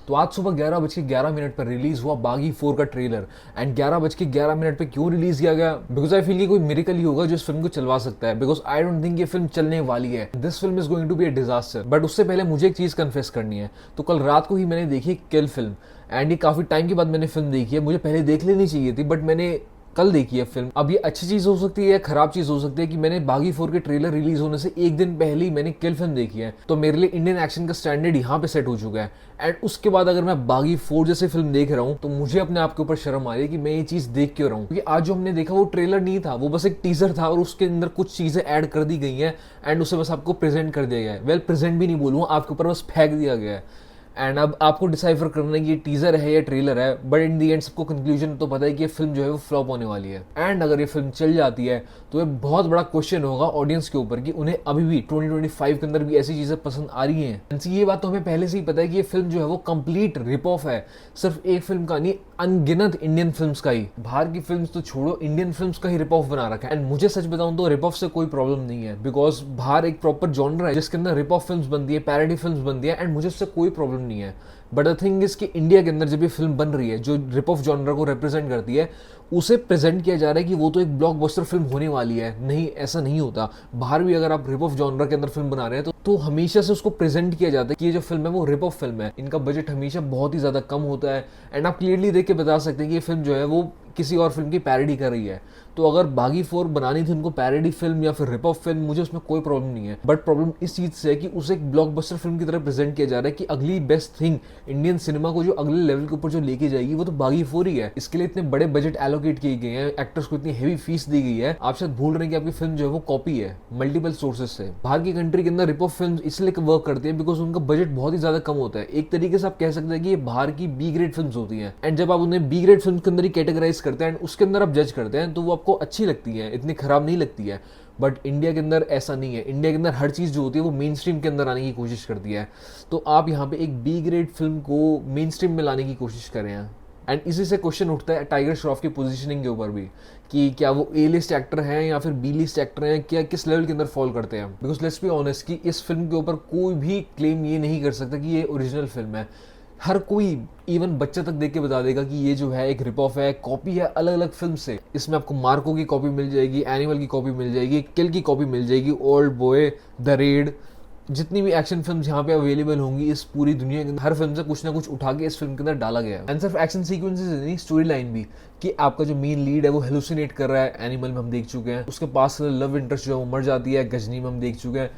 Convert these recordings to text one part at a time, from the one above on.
तो आज सुबह 11:11 पर रिलीज हुआ बागी 4 का ट्रेलर। एंड 11:11 पे क्यों रिलीज किया गया? बिकॉज आई फील कि कोई मिरेकल ही होगा जो इस फिल्म को चलवा सकता है, बिकॉज आई डोंट थिंक ये फिल्म चलने वाली है। This film is going to be a disaster. But उससे पहले मुझे एक चीज कन्फेस करनी है। तो कल रात को ही मैंने देखी किल फिल्म, एंड ये काफी टाइम के बाद मैंने फिल्म देखी है। मुझे पहले देख लेनी चाहिए थी, बट मैंने कल देखी है फिल्म। अब ये अच्छी चीज हो सकती है या खराब चीज हो सकती है कि मैंने बागी 4 के ट्रेलर रिलीज होने से एक दिन पहले ही मैंने किल फिल्म देखी है, तो मेरे लिए इंडियन एक्शन का स्टैंडर्ड यहाँ पे सेट हो चुका है। एंड उसके बाद अगर मैं बागी 4 जैसे फिल्म देख रहा हूँ तो मुझे अपने आप के ऊपर शर्म आ रही है कि मैं ये चीज देख क्यों रहा हूँ। क्योंकि आज जो हमने देखा वो ट्रेलर नहीं था, वो बस एक टीजर था और उसके अंदर कुछ चीजें ऐड कर दी गई हैं एंड उसे बस आपको प्रेजेंट कर दिया गया है। वेल, प्रेजेंट भी नहीं बोलूँगा, आपके ऊपर बस फेंक दिया गया है। एंड अब आपको डिसाइफर करना है कि ये टीजर है या ट्रेलर है, बट इन दी एंड सबको कंक्लूजन तो पता है कि ये फिल्म जो है वो फ्लॉप होने वाली है। एंड अगर ये फिल्म चल जाती है तो ये बहुत बड़ा क्वेश्चन होगा ऑडियंस के ऊपर कि उन्हें अभी भी 2025 के अंदर भी ऐसी चीजें पसंद आ रही हैं। ये बात तो हमें पहले से ही पता है कि ये फिल्म जो है वो कंप्लीट रिप ऑफ है, सिर्फ एक फिल्म का नहीं, अनगिनत इंडियन फिल्म्स का ही। बाहर की फिल्म्स तो छोड़ो, इंडियन फिल्म्स का ही रिप ऑफ बना रखा है। एंड मुझे सच बताऊं तो रिप ऑफ से कोई प्रॉब्लम नहीं है, बिकॉज बाहर एक प्रॉपर जॉनर है जिसके अंदर रिप ऑफ फिल्म्स बनती है, पैरोडी फिल्म्स बनती है, एंड मुझे उससे कोई प्रॉब्लम नहीं है। बट द थिंग इज कि इंडिया के अंदर जब ये फिल्म बन रही है जो रिप ऑफ जॉनर को रिप्रेजेंट करती है, उसे प्रेजेंट किया जा रहा है कि वो तो एक ब्लॉकबस्टर फिल्म होने वाली है। नहीं, ऐसा नहीं होता। बाहर भी अगर आप रिप ऑफ जॉनर के अंदर फिल्म बना रहे हैं तो हमेशा से उसको प्रेजेंट किया जाता है कि ये जो फिल्म है वो रिप ऑफ फिल्म है। इनका बजट हमेशा बहुत ही ज्यादा कम होता है एंड आप क्लियरली देख के बता सकते हैं कि ये फिल्म जो है वो किसी और फिल्म की पैरोडी कर रही है। तो अगर बागी 4 बनानी थी उनको पैरोडी फिल्म या फिर रिप ऑफ फिल्म, मुझे उसमें कोई प्रॉब्लम नहीं है। बट प्रॉब्लम इस चीज से है कि उसे एक ब्लॉकबस्टर फिल्म की तरह प्रेजेंट किया जा रहा है कि अगली बेस्ट थिंग इंडियन सिनेमा को जो अगले लेवल के ऊपर जो लेके जाएगी वो तो बागी 4 ही है। इसके लिए इतने बड़े बजट एलोकेट किए गए हैं, एक्टर्स को इतनी हेवी फीस दी गई है। आप शायद भूल रहे हैं कि आपकी फिल्म जो है वो कॉपी है मल्टीपल सोर्सेज से। बाहर की कंट्री के अंदर रिप ऑफ फिल्म इसलिए वर्क करती है बिकॉज उनका बजट बहुत ही ज्यादा कम होता है। एक तरीके से आप कह सकते हैं कि ये बाहर की बी ग्रेड फिल्म होती है, एंड जब आप उन्हें बी ग्रेड फिल्म के अंदर ही कैटेगराइज करते हैं एंड उसके अंदर आप जज करते हैं तो वो आपको अच्छी लगती है, इतनी खराब नहीं लगती है। बट इंडिया के अंदर ऐसा नहीं है। इंडिया के अंदर हर चीज़ जो होती है वो मेन स्ट्रीम के अंदर आने की कोशिश करती है। तो आप यहाँ पे एक बी ग्रेड फिल्म को मेन स्ट्रीम में लाने की कोशिश कर रहे हैं। एंड इसी से क्वेश्चन उठता है टाइगर श्रॉफ की पोजीशनिंग के ऊपर भी कि क्या वो ए लिस्ट एक्टर हैं या फिर बी लिस्ट एक्टर हैं, क्या किस लेवल के अंदर फॉल करते हैं। बिकॉज लेट्स बी ऑनेस्ट कि इस फिल्म के ऊपर कोई भी क्लेम ये नहीं कर सकता कि ये ओरिजिनल फिल्म है। हर कोई, इवन बच्चा तक देख के बता देगा कि ये जो है एक रिप ऑफ है, कॉपी है अलग अलग फिल्म से। इसमें आपको मार्को की कॉपी मिल जाएगी, एनिमल की कॉपी मिल जाएगी, किल की कॉपी मिल जाएगी, ओल्ड बॉय, द रेड, जितनी भी एक्शन फिल्म्स यहाँ पे अवेलेबल होंगी इस पूरी दुनिया के अंदर, हर फिल्म से कुछ ना कुछ उठा के इस फिल्म के अंदर डाला गया है। एंड सिर्फ एक्शन सीक्वेंसेस नहीं, स्टोरी लाइन भी, कि आपका जो मेन लीड है वो हेलुसिनेट कर रहा है, एनिमल में हम देख चुके हैं। उसके पास लव इंटरेस्ट जो है वो मर जाती है, गजनी में हम देख चुके हैं।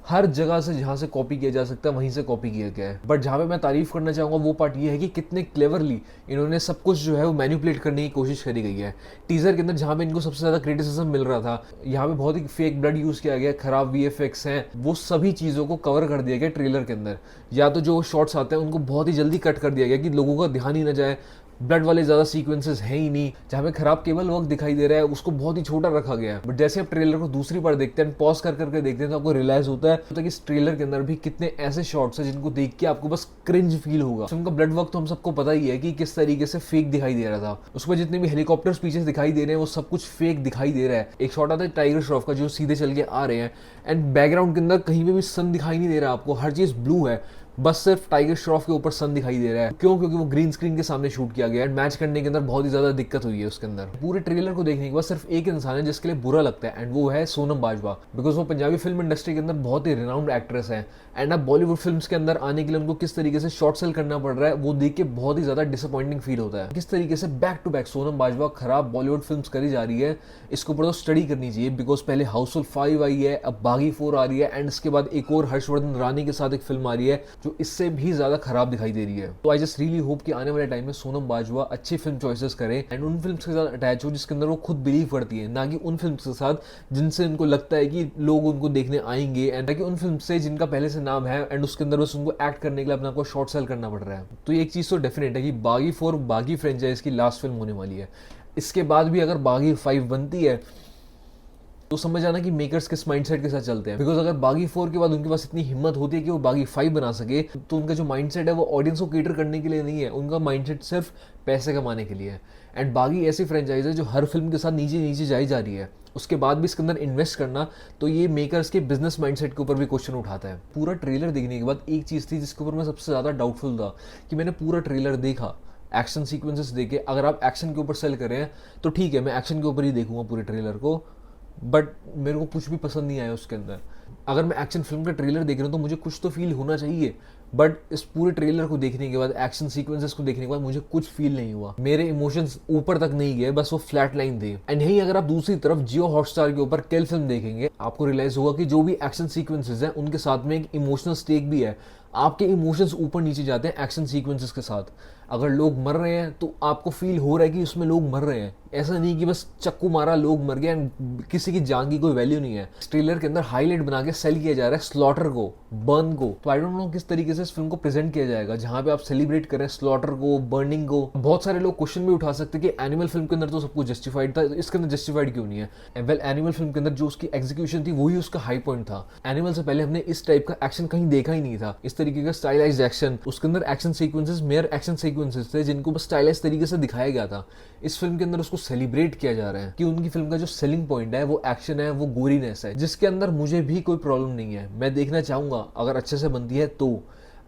हर जगह से जहाँ से कॉपी किया जा सकता है वहीं से कॉपी किया गया है। बट जहाँ पे मैं तारीफ करना चाहूँगा वो पार्ट ये है कि कितने क्लेवरली इन्होंने सब कुछ जो है वो मैनिपुलेट करने की कोशिश करी गई है। टीजर के अंदर जहाँ पे इनको सबसे ज़्यादा क्रिटिसिज्म मिल रहा था, यहाँ पे बहुत ही फेक ब्लड यूज़ किया गया, खराब वीएफएक्स हैं, वो सभी चीज़ों को कवर कर दिया गया ट्रेलर के अंदर। या तो जो शॉट्स आते हैं उनको बहुत ही जल्दी कट कर दिया गया कि लोगों का ध्यान ही ना जाए। ब्लड वाले ज़्यादा सीक्वेंसेस हैं ही नहीं। जहाँ पे खराब केबल वर्क दिखाई दे रहा है उसको बहुत ही छोटा रखा गया है। बट जैसे आप ट्रेलर को दूसरी बार देखते हैं, पॉज कर करके देखते हैं, तो आपको रियलाइज होता है कि इस ट्रेलर के अंदर भी कितने ऐसे शॉट्स हैं जिनको देख के आपको बस क्रिंज फील होगा। उनका ब्लड वर्क तो हम सबको पता ही है कि किस तरीके से फेक दिखाई दे रहा था। उसमें जितने भी हेलीकॉप्टर्स पीछे दिखाई दे रहे हैं वो सब कुछ फेक दिखाई दे रहा है। एक शॉट आता है टाइगर श्रॉफ का जो सीधे चल के आ रहे हैं एंड बैकग्राउंड के अंदर कहीं पे भी सन दिखाई नहीं दे रहा आपको, हर चीज़ ब्लू है, बस सिर्फ टाइगर श्रॉफ के ऊपर सन दिखाई दे रहा है। क्यों? क्योंकि वो ग्रीन स्क्रीन के सामने शूट किया गया है। मैच करने के अंदर बहुत ही ज्यादा दिक्कत हुई है उसके अंदर। पूरे ट्रेलर को देखने के बाद सिर्फ एक इंसान है जिसके लिए बुरा लगता है एंड वो है सोनम बाजवा। बिकॉज वो पंजाबी फिल्म इंडस्ट्री के अंदर बहुत ही रिनाउंड एक्ट्रेस है एंड अब बॉलीवुड फिल्म्स के अंदर आने के लिए उनको किस तरीके से शॉर्ट सेल करना पड़ रहा है वो देख के बहुत ही ज्यादा डिसअपॉइंटिंग फील होता है। किस तरीके से back to back Sonam Bajwa खराब बॉलीवुड फिल्म्स करी जा रही है, इसके ऊपर तो स्टडी करनी चाहिए। बिकॉज पहले हाउसफुल 5 आई है, अब बागी 4 आ रही है एंड इसके बाद एक और हर्षवर्धन रानी के साथ एक फिल्म आ रही है जो इससे भी ज्यादा खराब दिखाई दे रही है। तो आई जस्ट रियली होप कि आने वाले टाइम में सोनम बाजवा अच्छी फिल्म चॉइसेस करे एंड उन फिल्म्स के साथ अटैच हो जिसके अंदर वो खुद बिलीव करती है, ना कि उन फिल्म्स के साथ जिनसे उनको लगता है कि लोग उनको देखने आएंगे, एंड ना कि उन फिल्म से जिनका पहले से नाम है एंड उसके अंदर बस उनको एक्ट करने के लिए अपना को शॉर्ट सेल करना पड़ रहा है। तो एक चीज तो डेफिनेट है कि बागी 4 बागी फ्रेंचाइज की लास्ट फिल्म होने वाली है। इसके बाद भी अगर बागी 5 बनती है तो समझ आना कि मेकर्स किस माइंडसेट के साथ चलते हैं। बिकॉज अगर बागी 4 के बाद उनके पास इतनी हिम्मत होती है कि वो बागी 5 बना सके, तो उनका जो माइंडसेट है वो ऑडियंस को केटर करने के लिए नहीं है, उनका माइंडसेट सिर्फ पैसे कमाने के लिए है। एंड बागी ऐसी फ्रेंचाइज है जो हर फिल्म के साथ नीचे नीचे जाई जा रही है, उसके बाद भी इसके अंदर इन्वेस्ट करना, तो ये मेकर्स के बिजनेस माइंडसेट के ऊपर भी क्वेश्चन उठाता है। पूरा ट्रेलर देखने के बाद एक चीज़ थी जिसके ऊपर मैं सबसे ज़्यादा डाउटफुल था कि मैंने पूरा ट्रेलर देखा, एक्शन सीक्वेंसेस देखे, अगर आप एक्शन के ऊपर सेल कर रहे हैं तो ठीक है, मैं एक्शन के ऊपर ही देखूंगा पूरे ट्रेलर को, बट मेरे को कुछ भी पसंद नहीं आया उसके अंदर। अगर मैं एक्शन फिल्म का ट्रेलर देख रहा हूँ तो मुझे कुछ तो फील होना चाहिए, बट इस पूरे ट्रेलर को देखने के बाद, एक्शन सीक्वेंसेस को देखने के बाद मुझे कुछ फील नहीं हुआ, मेरे इमोशंस ऊपर तक नहीं गए, बस वो फ्लैट लाइन थे। एंड यही अगर आप दूसरी तरफ जियो हॉटस्टार के ऊपर किल फिल्म देखेंगे, आपको रियलाइज होगा कि जो भी एक्शन सीक्वेंसेस हैं उनके साथ में एक इमोशनल स्टेक भी है, आपके इमोशंस ऊपर नीचे जाते हैं एक्शन सीक्वेंसेस के साथ। अगर लोग मर रहे हैं तो आपको फील हो रहा है कि उसमें लोग मर रहे हैं, ऐसा नहीं कि बस चक्कू मारा लोग मर गए एंड किसी की जान की कोई वैल्यू नहीं है। इस ट्रेलर के अंदर हाईलाइट बना के सेल किया जा रहा है स्लॉटर को, बर्न को। तो आई डोंट नो किस तरीके से इस फिल्म को प्रेजेंट किया जाएगा, जहां पे आप सेलिब्रेट करें स्लॉटर को, बर्निंग को। बहुत सारे लोग क्वेश्चन भी उठा सकते हैं कि एनिमल फिल्म के अंदर तो सब कुछ जस्टिफाइड था, इसके अंदर जस्टिफाइड क्यों नहीं है? वेल, एनिमल फिल्म के अंदर जो उसकी एग्जीक्यूशन थी वही उसका हाई पॉइंट था। एनिमल से पहले हमने इस टाइप का एक्शन कहीं देखा ही नहीं था, इस तरीके का स्टाइलाइज्ड एक्शन। उसके अंदर action sequences mayor action sequences थे जिनको बस स्टाइलाइज तरीके से दिखाया गया था। इस फिल्म के अंदर उसको सेलिब्रेट किया जा रहा है कि उनकी फिल्म का जो सेलिंग पॉइंट है वो एक्शन है, वो गोरीनेस है, जिसके अंदर मुझे भी कोई प्रॉब्लम नहीं है। मैं देखना चाहूंगा अगर अच्छे से बनती है तो।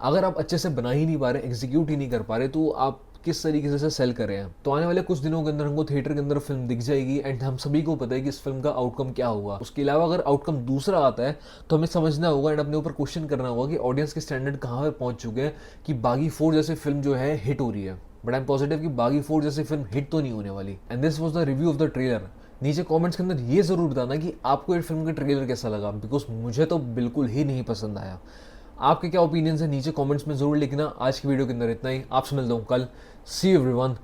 अगर आप अच्छे से बना ही नहीं पा रहे, एग्जीक्यूट ही नहीं कर पा रहे, तो आप किस तरीके से सेल कर रहे हैं? तो आने वाले कुछ दिनों के अंदर हमको थिएटर के अंदर फिल्म दिख जाएगी एंड हम सभी को पता है कि इस फिल्म का आउटकम क्या होगा। उसके अलावा अगर आउटकम दूसरा आता है तो हमें समझना होगा एंड अपने ऊपर क्वेश्चन करना होगा कि ऑडियंस के स्टैंडर्ड कहाँ पर पहुंच चुके हैं कि बागी 4 जैसे फिल्म जो है हिट हो रही है। बट आई एम पॉजिटिव कि बागी 4 जैसी फिल्म हिट तो नहीं होने वाली। And this was the review of the trailer. नीचे कमेंट्स के अंदर ये जरूर बताना कि आपको इस फिल्म का ट्रेलर कैसा लगा, बिकॉज मुझे तो बिल्कुल ही नहीं पसंद आया। आपके क्या ओपिनियंस है नीचे कमेंट्स में जरूर लिखना। आज की वीडियो के अंदर इतना ही, आपसे मिलता हूँ कल। सी यू एवरीवन।